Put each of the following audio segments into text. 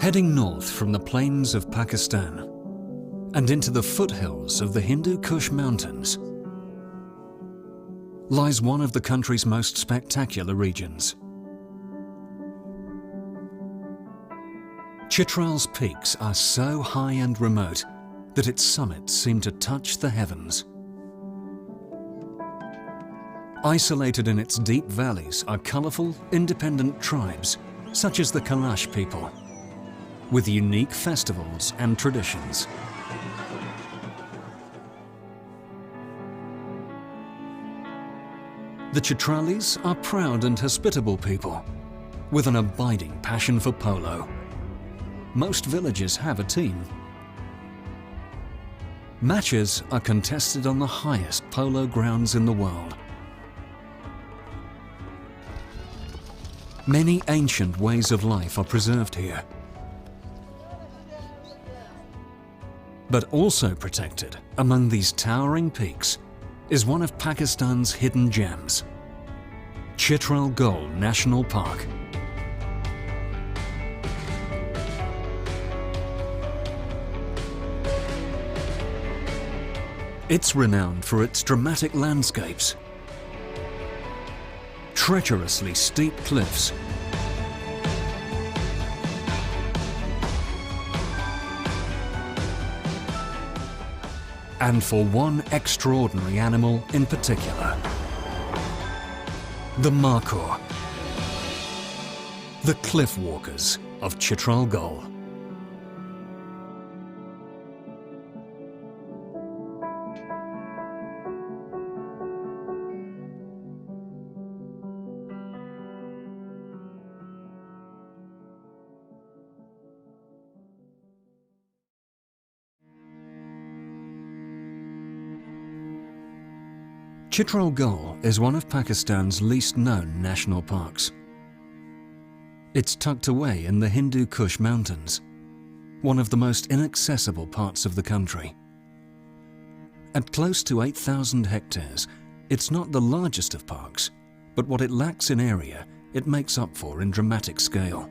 Heading north from the plains of Pakistan and into the foothills of the Hindu Kush Mountains lies one of the country's most spectacular regions. Chitral's peaks are so high and remote that its summits seem to touch the heavens. Isolated in its deep valleys are colourful, independent tribes, such as the Kalash people, with unique festivals and traditions. The Chitralis are proud and hospitable people, with an abiding passion for polo. Most villages have a team. Matches are contested on the highest polo grounds in the world. Many ancient ways of life are preserved here, but also protected among these towering peaks is one of Pakistan's hidden gems, Chitral Gol National Park. It's renowned for its dramatic landscapes, treacherously steep cliffs, and for one extraordinary animal in particular, the Markhor, the cliff walkers of Chitral Gol. Chitral Gol is one of Pakistan's least known national parks. It's tucked away in the Hindu Kush Mountains, one of the most inaccessible parts of the country. At close to 8,000 hectares, it's not the largest of parks, but what it lacks in area, it makes up for in dramatic scale.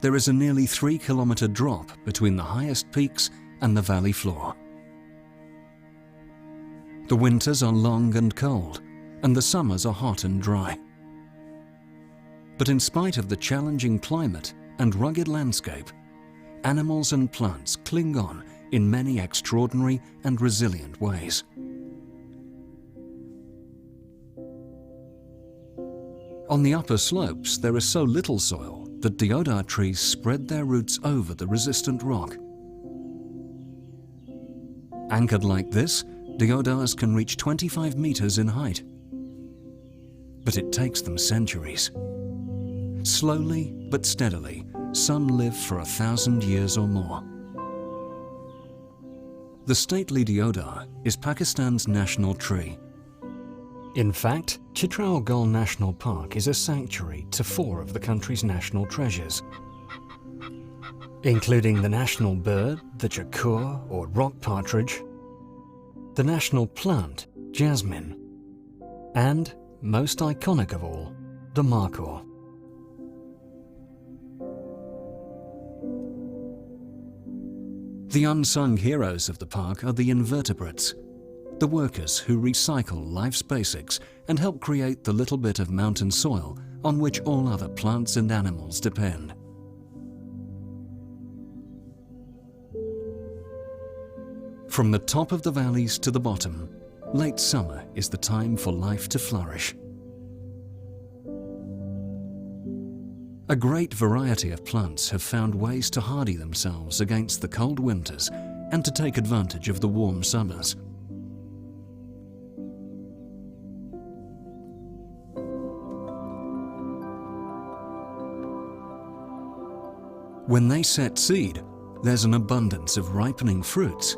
There is a nearly 3-kilometer drop between the highest peaks and the valley floor. The winters are long and cold, and the summers are hot and dry. But in spite of the challenging climate and rugged landscape, animals and plants cling on in many extraordinary and resilient ways. On the upper slopes, there is so little soil that deodar trees spread their roots over the resistant rock. Anchored like this, deodars can reach 25 meters in height. But it takes them centuries. Slowly but steadily, some live for 1,000 years or more. The stately deodar is Pakistan's national tree. In fact, Chitral Gol National Park is a sanctuary to 4 of the country's national treasures, including the national bird, the chakur or rock partridge, the national plant, jasmine, and, most iconic of all, the Markhor. The unsung heroes of the park are the invertebrates, the workers who recycle life's basics and help create the little bit of mountain soil on which all other plants and animals depend. From the top of the valleys to the bottom, late summer is the time for life to flourish. A great variety of plants have found ways to hardy themselves against the cold winters and to take advantage of the warm summers. When they set seed, there's an abundance of ripening fruits.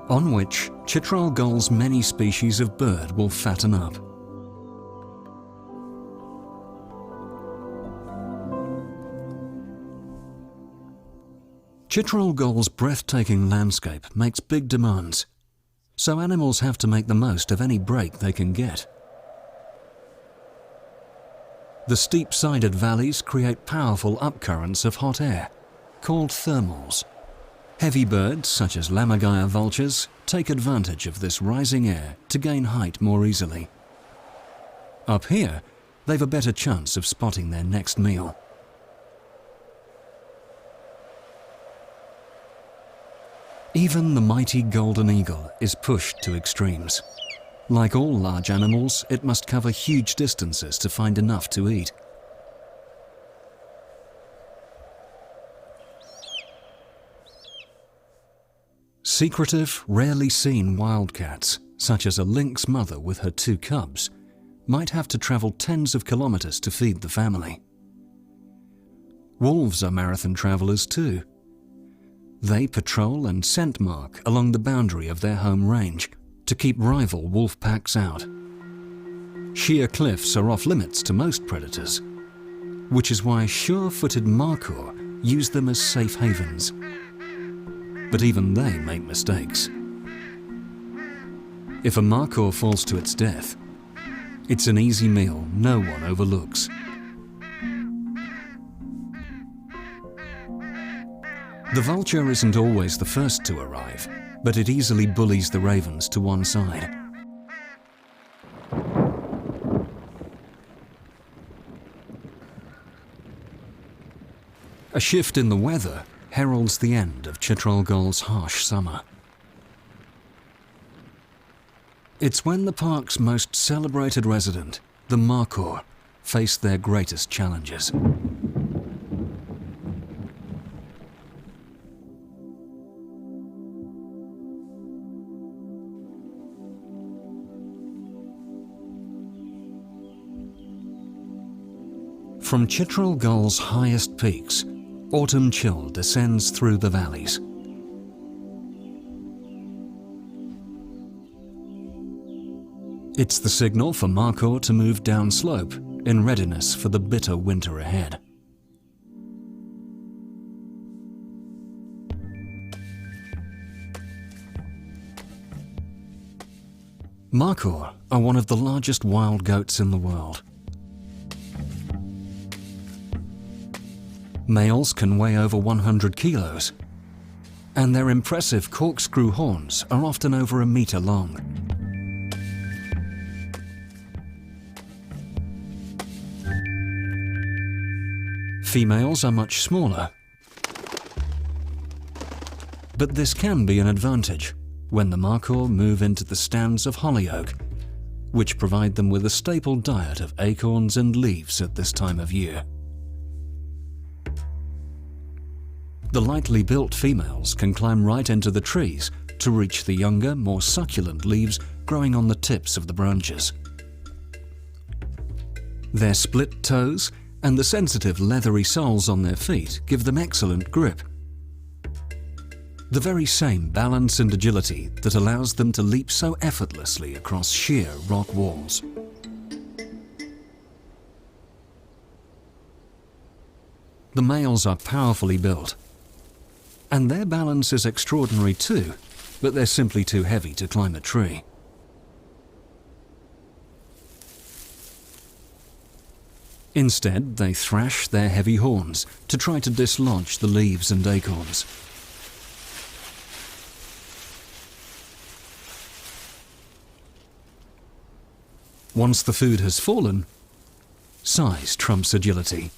On which Chitral Gol's many species of bird will fatten up. Chitral Gol's breathtaking landscape makes big demands, so animals have to make the most of any break they can get. The steep-sided valleys create powerful upcurrents of hot air, called thermals. Heavy birds, such as lammergeier vultures, take advantage of this rising air to gain height more easily. Up here, they've a better chance of spotting their next meal. Even the mighty golden eagle is pushed to extremes. Like all large animals, it must cover huge distances to find enough to eat. Secretive, rarely seen wildcats, such as a lynx mother with her 2 cubs, might have to travel tens of kilometers to feed the family. Wolves are marathon travelers too. They patrol and scent mark along the boundary of their home range to keep rival wolf packs out. Sheer cliffs are off limits to most predators, which is why sure-footed markhor use them as safe havens. But even they make mistakes. If a markhor falls to its death, it's an easy meal no one overlooks. The vulture isn't always the first to arrive, but it easily bullies the ravens to one side. A shift in the weather heralds the end of Chitral Gol's harsh summer. It's when the park's most celebrated resident, the markhor, face their greatest challenges. From Chitral Gol's highest peaks, autumn chill descends through the valleys. It's the signal for markhor to move downslope in readiness for the bitter winter ahead. Markhor are one of the largest wild goats in the world. Males can weigh over 100 kilos, and their impressive corkscrew horns are often over a meter long. Females are much smaller, but this can be an advantage when the markhor move into the stands of hollyoak, which provide them with a staple diet of acorns and leaves at this time of year. The lightly built females can climb right into the trees to reach the younger, more succulent leaves growing on the tips of the branches. Their split toes and the sensitive leathery soles on their feet give them excellent grip. The very same balance and agility that allows them to leap so effortlessly across sheer rock walls. The males are powerfully built, and their balance is extraordinary too, but they're simply too heavy to climb a tree. Instead, they thrash their heavy horns to try to dislodge the leaves and acorns. Once the food has fallen, size trumps agility.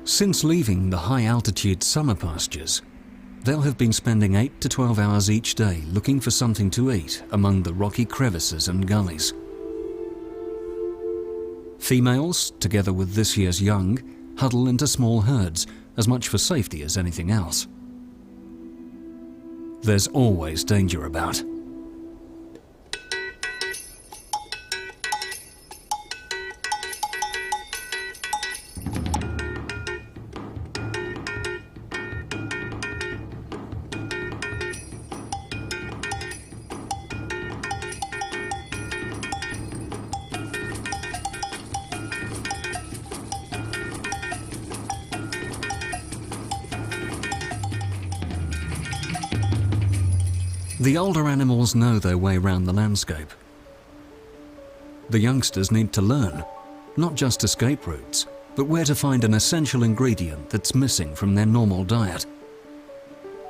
Since leaving the high-altitude summer pastures, they'll have been spending 8 to 12 hours each day looking for something to eat among the rocky crevices and gullies. Females, together with this year's young, huddle into small herds, as much for safety as anything else. There's always danger about. The older animals know their way round the landscape. The youngsters need to learn, not just escape routes, but where to find an essential ingredient that's missing from their normal diet.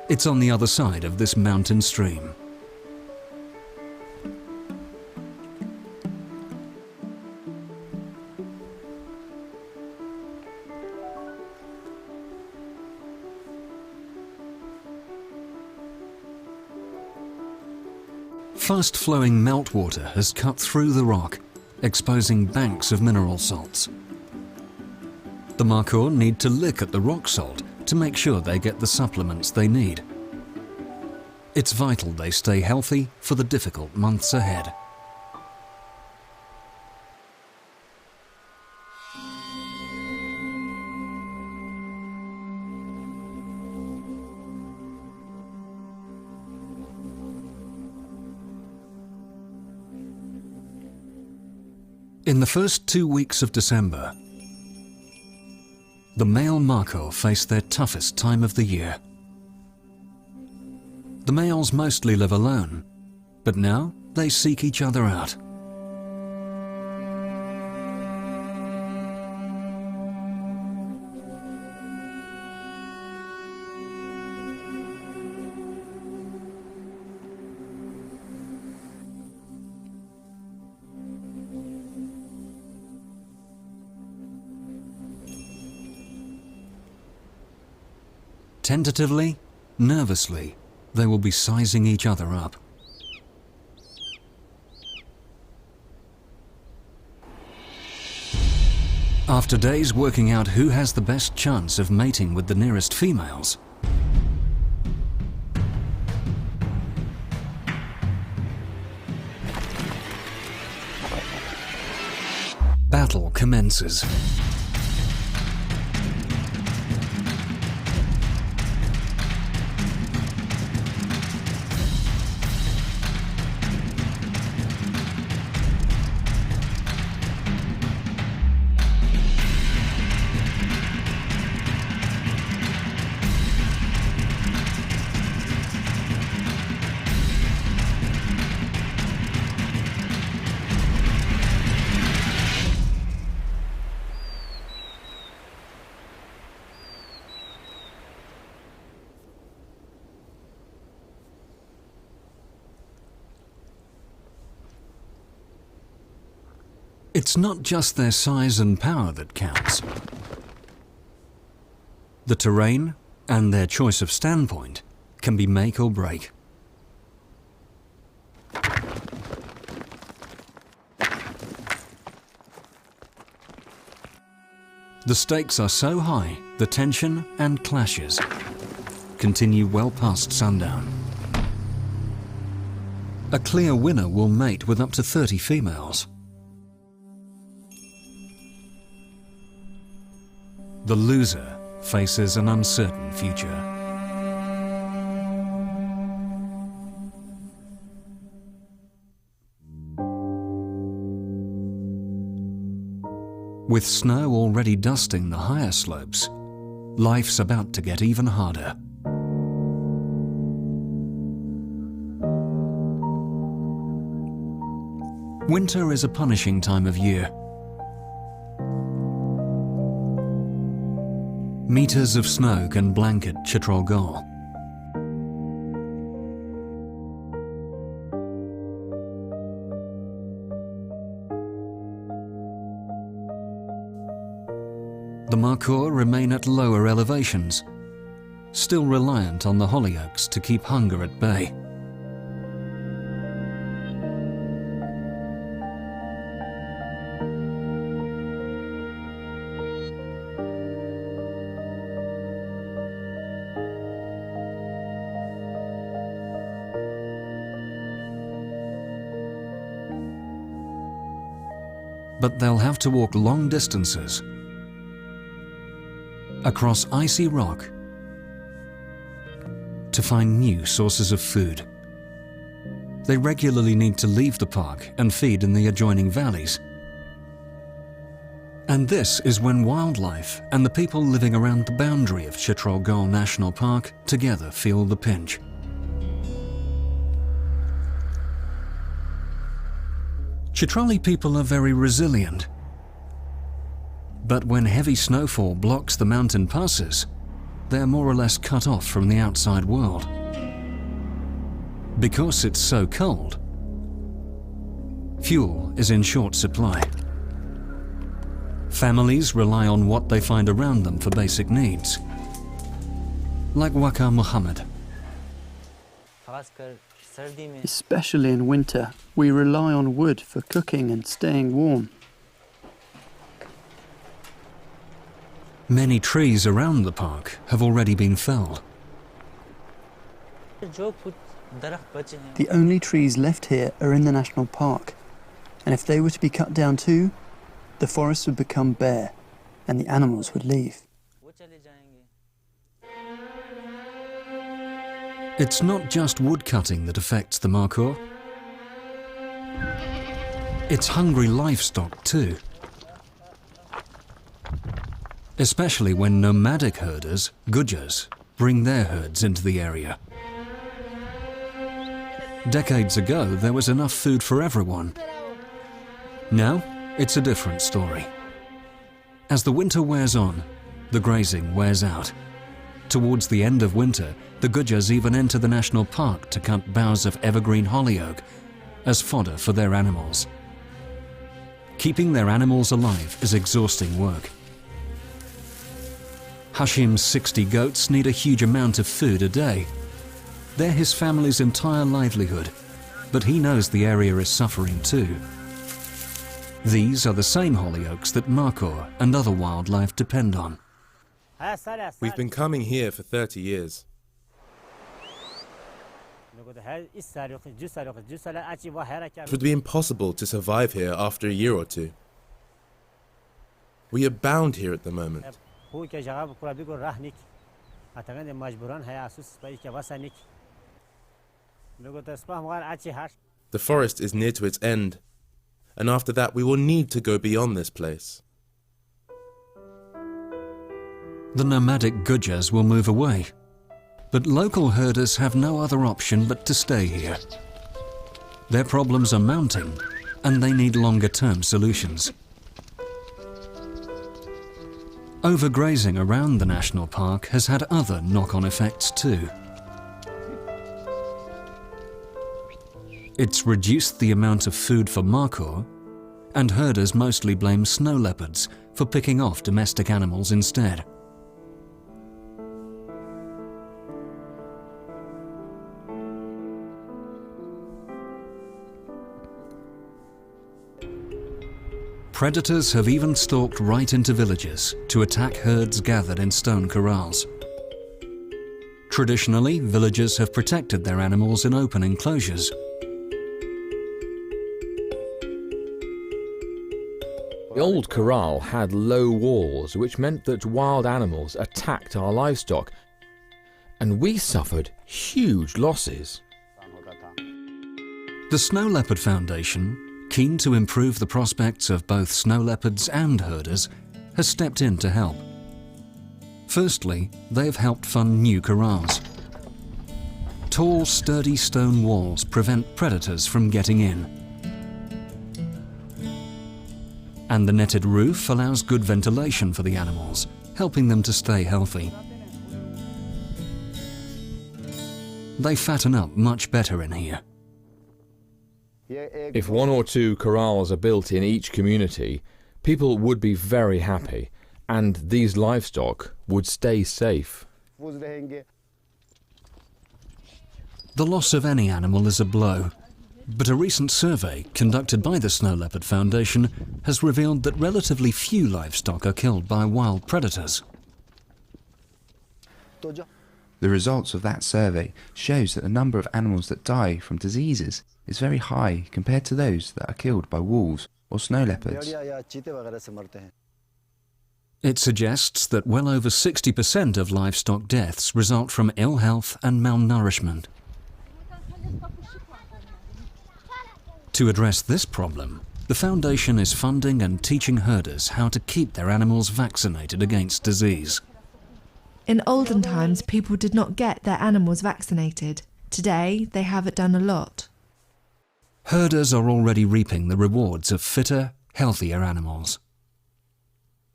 It's on the other side of this mountain stream. Fast-flowing meltwater has cut through the rock, exposing banks of mineral salts. The markhor need to lick at the rock salt to make sure they get the supplements they need. It's vital they stay healthy for the difficult months ahead. In the first 2 weeks of December, the male markhor face their toughest time of the year. The males mostly live alone, but now they seek each other out. Tentatively, nervously, they will be sizing each other up. After days working out who has the best chance of mating with the nearest females, battle commences. It's not just their size and power that counts. The terrain and their choice of standpoint can be make or break. The stakes are so high, the tension and clashes continue well past sundown. A clear winner will mate with up to 30 females. The loser faces an uncertain future. With snow already dusting the higher slopes, life's about to get even harder. Winter is a punishing time of year. Meters of snow can blanket Chitral Gol. The markhor remain at lower elevations, still reliant on the hollyoaks to keep hunger at bay. But they'll have to walk long distances across icy rock to find new sources of food. They regularly need to leave the park and feed in the adjoining valleys. And this is when wildlife and the people living around the boundary of Chitral Gol National Park together feel the pinch. Chitral people are very resilient. But when heavy snowfall blocks the mountain passes, they're more or less cut off from the outside world. Because it's so cold, fuel is in short supply. Families rely on what they find around them for basic needs. Like Waka Muhammad. Especially in winter, we rely on wood for cooking and staying warm. Many trees around the park have already been felled. The only trees left here are in the national park, and if they were to be cut down too, the forest would become bare and the animals would leave. It's not just wood cutting that affects the markhor. It's hungry livestock too. Especially when nomadic herders, gujars, bring their herds into the area. Decades ago, there was enough food for everyone. Now, it's a different story. As the winter wears on, the grazing wears out. Towards the end of winter, the gujars even enter the national park to cut boughs of evergreen hollyoak as fodder for their animals. Keeping their animals alive is exhausting work. Hashim's 60 goats need a huge amount of food a day. They're his family's entire livelihood, but he knows the area is suffering too. These are the same hollyoaks that markhor and other wildlife depend on. We've been coming here for 30 years. It would be impossible to survive here after a year or two. We are bound here at the moment. The forest is near to its end, and after that we will need to go beyond this place. The nomadic gujars will move away, but local herders have no other option but to stay here. Their problems are mounting, and they need longer-term solutions. Overgrazing around the national park has had other knock-on effects too. It's reduced the amount of food for markhor, and herders mostly blame snow leopards for picking off domestic animals instead. Predators have even stalked right into villages to attack herds gathered in stone corrals. Traditionally, villagers have protected their animals in open enclosures. The old corral had low walls, which meant that wild animals attacked our livestock, and we suffered huge losses. The Snow Leopard Foundation, keen to improve the prospects of both snow leopards and herders, has stepped in to help. Firstly, they have helped fund new corrals. Tall, sturdy stone walls prevent predators from getting in. And the netted roof allows good ventilation for the animals, helping them to stay healthy. They fatten up much better in here. If 1 or 2 corrals are built in each community, people would be very happy, and these livestock would stay safe. The loss of any animal is a blow, but a recent survey conducted by the Snow Leopard Foundation has revealed that relatively few livestock are killed by wild predators. The results of that survey shows that the number of animals that die from diseases is very high compared to those that are killed by wolves or snow leopards. It suggests that well over 60% of livestock deaths result from ill health and malnourishment. To address this problem, the Foundation is funding and teaching herders how to keep their animals vaccinated against disease. In olden times, people did not get their animals vaccinated. Today, they have it done a lot. herders are already reaping the rewards of fitter, healthier animals.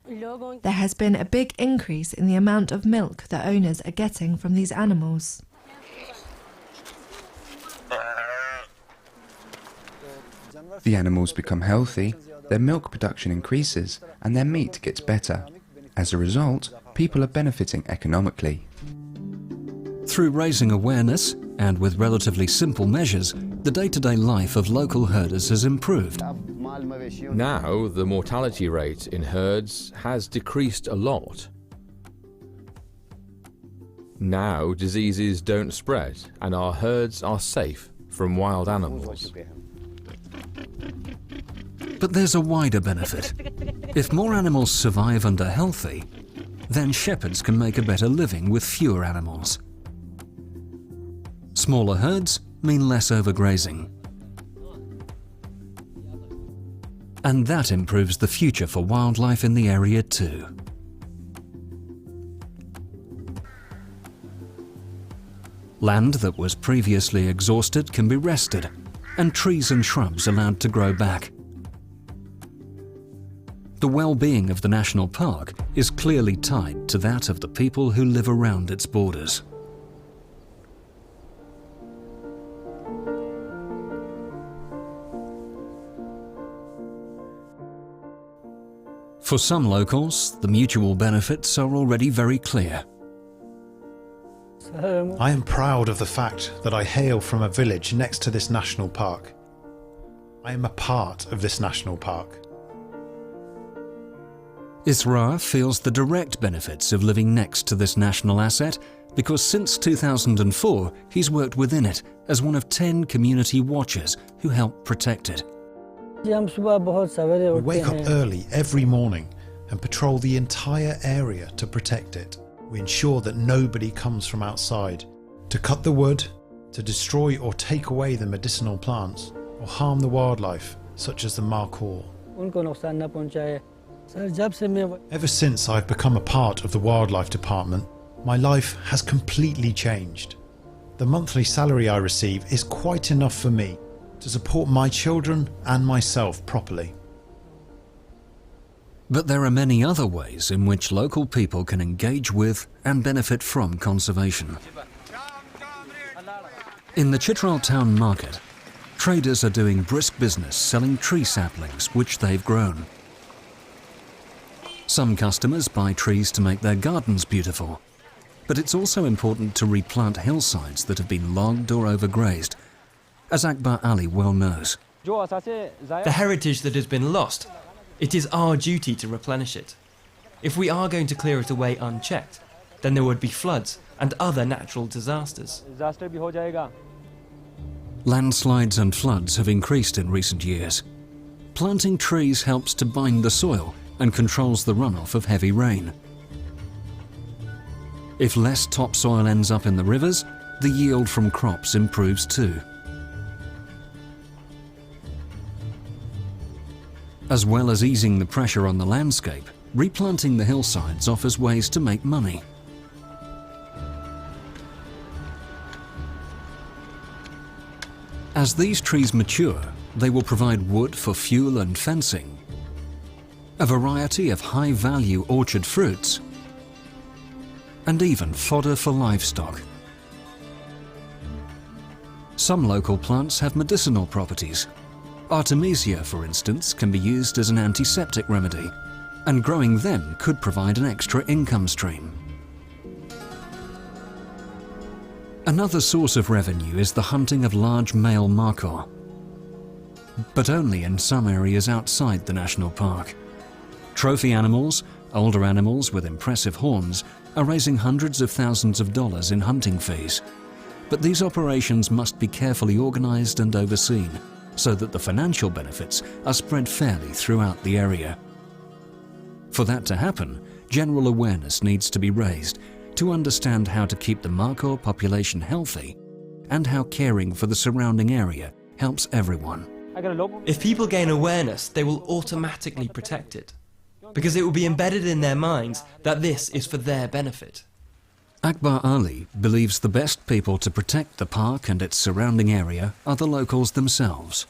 There has been a big increase in the amount of milk that owners are getting from these animals. The animals become healthy, their milk production increases, and their meat gets better. As a result, people are benefiting economically. Through raising awareness, and with relatively simple measures, the day-to-day life of local herders has improved. Now, the mortality rate in herds has decreased a lot. Now, diseases don't spread, and our herds are safe from wild animals. But there's a wider benefit. If more animals survive and are healthy, then shepherds can make a better living with fewer animals. Smaller herds mean less overgrazing. And that improves the future for wildlife in the area too. Land that was previously exhausted can be rested, and trees and shrubs allowed to grow back. The well-being of the national park is clearly tied to that of the people who live around its borders. For some locals, the mutual benefits are already very clear. I am proud of the fact that I hail from a village next to this national park. I am a part of this national park. Isra feels the direct benefits of living next to this national asset because since 2004 he's worked within it as one of 10 community watchers who help protect it. We wake up early every morning and patrol the entire area to protect it. We ensure that nobody comes from outside to cut the wood, to destroy or take away the medicinal plants, or harm the wildlife, such as the markhor. Ever since I've become a part of the wildlife department, my life has completely changed. The monthly salary I receive is quite enough for me to support my children and myself properly. But there are many other ways in which local people can engage with and benefit from conservation. In the Chitral town market, traders are doing brisk business selling tree saplings which they've grown. Some customers buy trees to make their gardens beautiful, but it's also important to replant hillsides that have been logged or overgrazed, as Akbar Ali well knows. The heritage that has been lost, it is our duty to replenish it. If we are going to clear it away unchecked, then there would be floods and other natural disasters. Landslides and floods have increased in recent years. Planting trees helps to bind the soil and controls the runoff of heavy rain. If less topsoil ends up in the rivers, the yield from crops improves too. As well as easing the pressure on the landscape, replanting the hillsides offers ways to make money. As these trees mature, they will provide wood for fuel and fencing, a variety of high-value orchard fruits, and even fodder for livestock. Some local plants have medicinal properties. Artemisia, for instance, can be used as an antiseptic remedy, and growing them could provide an extra income stream. Another source of revenue is the hunting of large male markhor, but only in some areas outside the national park. Trophy animals, older animals with impressive horns, are raising hundreds of thousands of dollars in hunting fees. But these operations must be carefully organized and overseen, so that the financial benefits are spread fairly throughout the area. For that to happen, general awareness needs to be raised to understand how to keep the markhor population healthy and how caring for the surrounding area helps everyone. If people gain awareness, they will automatically protect it, because it will be embedded in their minds that this is for their benefit. Akbar Ali believes the best people to protect the park and its surrounding area are the locals themselves.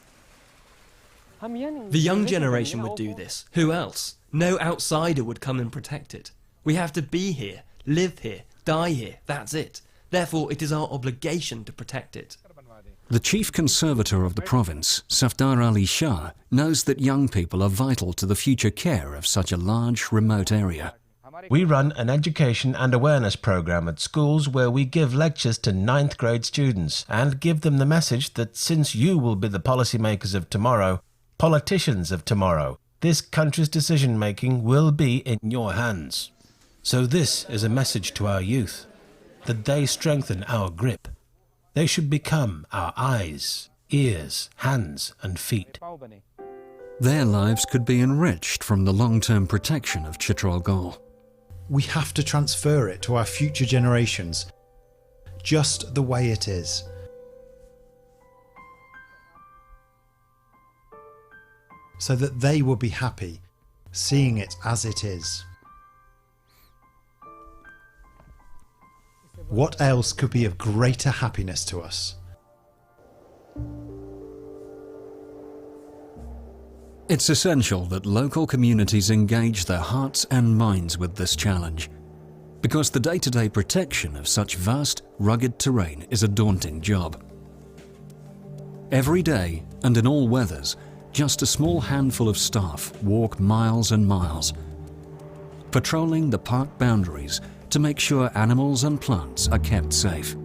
The young generation would do this. Who else? No outsider would come and protect it. We have to be here, live here, die here, that's it. Therefore, it is our obligation to protect it. The chief conservator of the province, Safdar Ali Shah, knows that young people are vital to the future care of such a large, remote area. We run an education and awareness program at schools where we give lectures to 9th grade students and give them the message that since you will be the policymakers of tomorrow, politicians of tomorrow, this country's decision-making will be in your hands. So this is a message to our youth, that they strengthen our grip. They should become our eyes, ears, hands and feet. Their lives could be enriched from the long-term protection of Chitral Gol. We have to transfer it to our future generations, just the way it is. So that they will be happy, seeing it as it is. What else could be of greater happiness to us? It's essential that local communities engage their hearts and minds with this challenge, because the day-to-day protection of such vast, rugged terrain is a daunting job. Every day, and in all weathers, just a small handful of staff walk miles and miles, patrolling the park boundaries to make sure animals and plants are kept safe.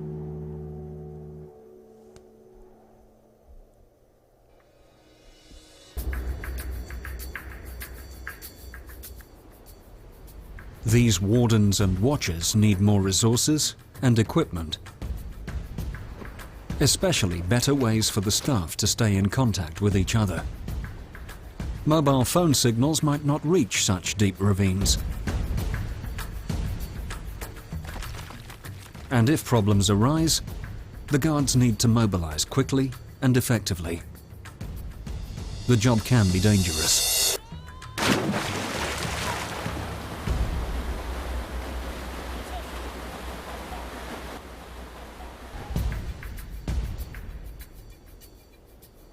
These wardens and watchers need more resources and equipment, especially better ways for the staff to stay in contact with each other. Mobile phone signals might not reach such deep ravines. And if problems arise, the guards need to mobilize quickly and effectively. The job can be dangerous.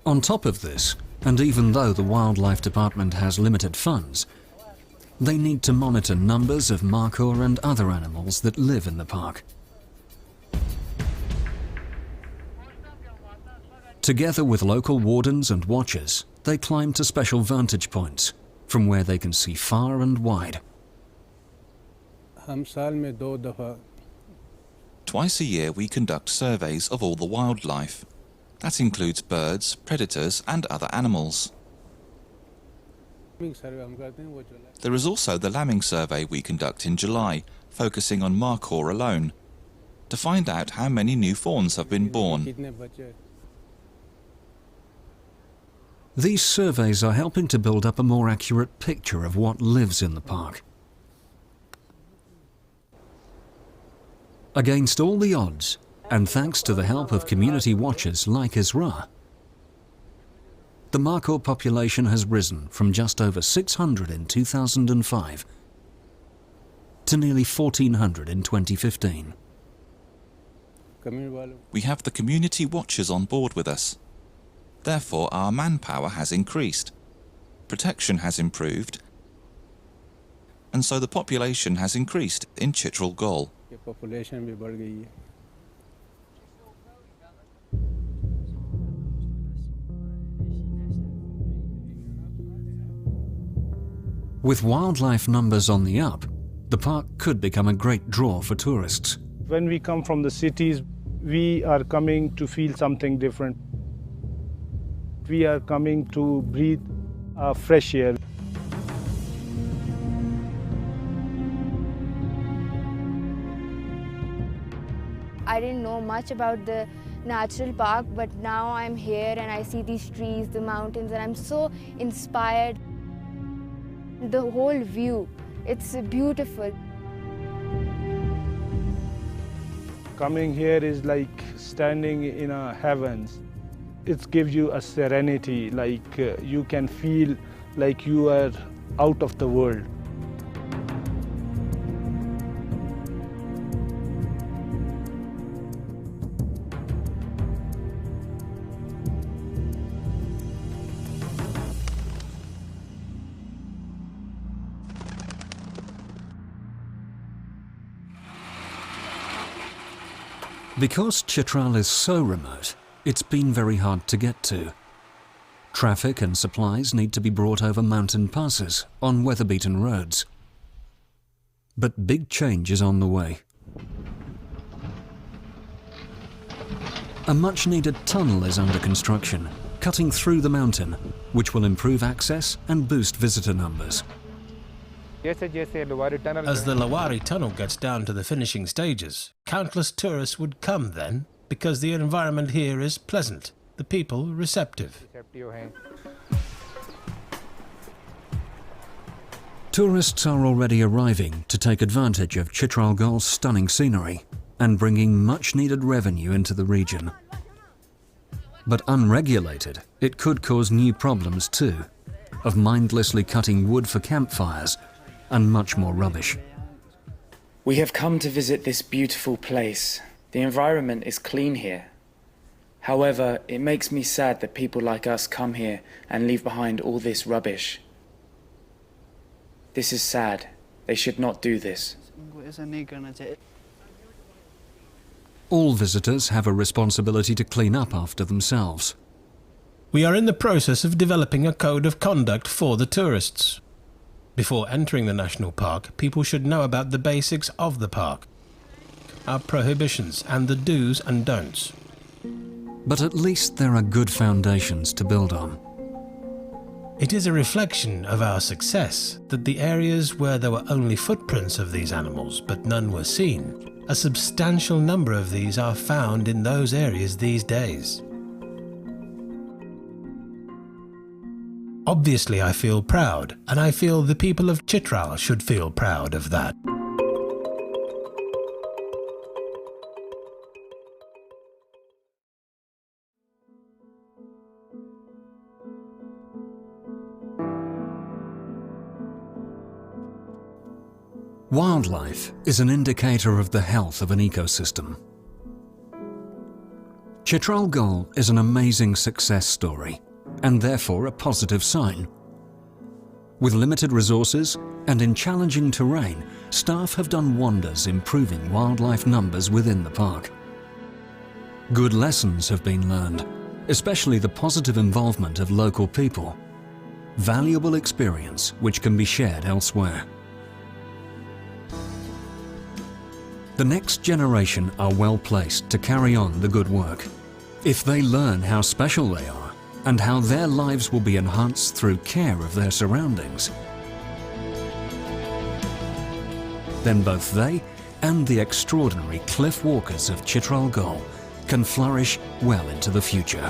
On top of this, and even though the Wildlife Department has limited funds, they need to monitor numbers of markhor and other animals that live in the park. Together with local wardens and watchers, they climb to special vantage points, from where they can see far and wide. Twice a year we conduct surveys of all the wildlife. That includes birds, predators and other animals. There is also the lambing survey we conduct in July, focusing on markhor alone, to find out how many new fawns have been born. These surveys are helping to build up a more accurate picture of what lives in the park. Against all the odds, and thanks to the help of community watchers like Isra, the markhor population has risen from just over 600 in 2005 to nearly 1,400 in 2015. We have the community watchers on board with us. Therefore, our manpower has increased, protection has improved, and so the population has increased in Chitral Gol. With wildlife numbers on the up, the park could become a great draw for tourists. When we come from the cities, we are coming to feel something different. We are coming to breathe fresh air. I didn't know much about the natural park, but now I'm here and I see these trees, the mountains, and I'm so inspired. The whole view, it's beautiful. Coming here is like standing in a heavens. It gives you a serenity, like you can feel like you are out of the world. Because Chitral is so remote, it's been very hard to get to. Traffic and supplies need to be brought over mountain passes on weather-beaten roads. But big change is on the way. A much-needed tunnel is under construction, cutting through the mountain, which will improve access and boost visitor numbers. As the Lawari Tunnel gets down to the finishing stages, countless tourists would come then, because the environment here is pleasant, the people receptive. Tourists are already arriving to take advantage of Chitral Gol's stunning scenery and bringing much-needed revenue into the region. But unregulated, it could cause new problems too, of mindlessly cutting wood for campfires and much more rubbish. We have come to visit this beautiful place. The environment is clean here. However, it makes me sad that people like us come here and leave behind all this rubbish. This is sad. They should not do this. All visitors have a responsibility to clean up after themselves. We are in the process of developing a code of conduct for the tourists. Before entering the national park, people should know about the basics of the park, our prohibitions and the do's and don'ts. But at least there are good foundations to build on. It is a reflection of our success that the areas where there were only footprints of these animals but none were seen, a substantial number of these are found in those areas these days. Obviously I feel proud, and I feel the people of Chitral should feel proud of that. Wildlife is an indicator of the health of an ecosystem. Chitral Gol is an amazing success story, and therefore a positive sign. With limited resources and in challenging terrain, staff have done wonders improving wildlife numbers within the park. Good lessons have been learned, especially the positive involvement of local people. Valuable experience which can be shared elsewhere. The next generation are well placed to carry on the good work. If they learn how special they are and how their lives will be enhanced through care of their surroundings, then both they and the extraordinary cliff walkers of Chitral Gol can flourish well into the future.